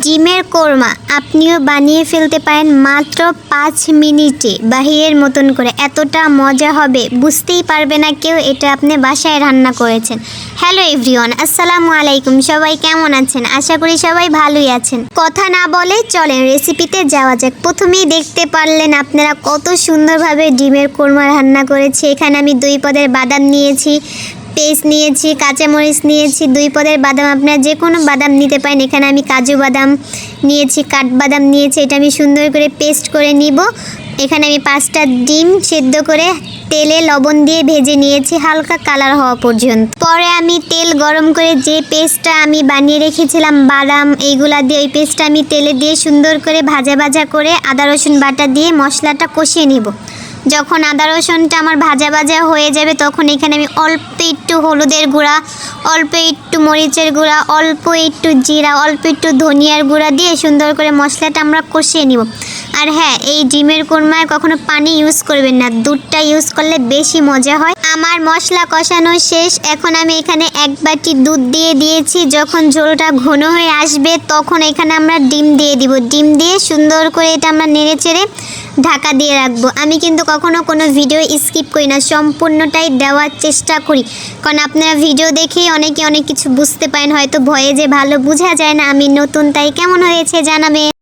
ডিমের কোরমা আপনিও বানিয়ে ফেলতে পারেন মাত্র 5 মিনিটে বাহিরের মতন করে। এতটা মজা হবে বুঝতেই পারবে না কেউ এটা আপনি বাসায় রান্না করেছেন। হ্যালো এভরিওয়ান, আসসালামু আলাইকুম। সবাই কেমন আছেন? আশা করি সবাই ভালোই আছেন। কথা না বলে চলেন রেসিপিতে যাওয়া যাক। প্রথমেই দেখতে পারলেন আপনারা কত সুন্দরভাবে ডিমের কোরমা রান্না করেছি। এখানে আমি 2 পদের বাদাম নিয়েছি, পেস্ট নিয়েছি, কাঁচামরিচ নিয়েছি। 2 পদের বাদাম আপনারা যে কোনো বাদাম নিতে পারেন। এখানে আমি কাজু বাদাম নিয়েছি, কাঠবাদাম নিয়েছি। এটা আমি সুন্দর করে পেস্ট করে নিব। এখানে আমি 5টা ডিম সেদ্ধ করে তেলে লবণ দিয়ে ভেজে নিয়েছি হালকা কালার হওয়া পর্যন্ত। পরে আমি তেল গরম করে যে পেস্টটা আমি বানিয়ে রেখেছিলাম বাদাম এইগুলা দিয়ে, ওই পেস্টটা আমি তেলে দিয়ে সুন্দর করে ভাজা ভাজা করে আদা রসুন বাটা দিয়ে মশলাটা কষিয়ে নিব। যখন আদা রসুনটা আমার ভাজা ভাজা হয়ে যাবে তখন এখানে আমি অল্প একটু হলুদের গুঁড়া, অল্প একটু মরিচের গুঁড়া, অল্প একটু জিরা, অল্প একটু ধনিয়ার গুঁড়া দিয়ে সুন্দর করে মশলাটা আমরা কষিয়ে নিব। আর হ্যাঁ, এই ডিমের কোরমায় কখনো পানি ইউজ করবেন না, দুধটা ইউজ করলে বেশি মজা হয়। আমার মশলা কষানো শেষ। এখন আমি এখানে 1 বাটি দুধ দিয়ে দিয়েছি। যখন ঝোলটা ঘন হয়ে আসবে তখন এখানে আমরা ডিম দিয়ে দিব। ডিম দিয়ে সুন্দর করে এটা আমরা নেড়ে চেড়ে ঢাকা দিয়ে রাখবো। আমি কিন্তু কখনো কোনো ভিডিও স্কিপ করি না, সম্পূর্ণটাই দেওয়ার চেষ্টা করি। কারণ আপনারা ভিডিও দেখেই অনেকে অনেক কিছু বুঝতে পারেন, হয়তো ভয়ে যে ভালো বোঝা যায় না। আমি নতুন, তাই কেমন হয়েছে জানাবেন।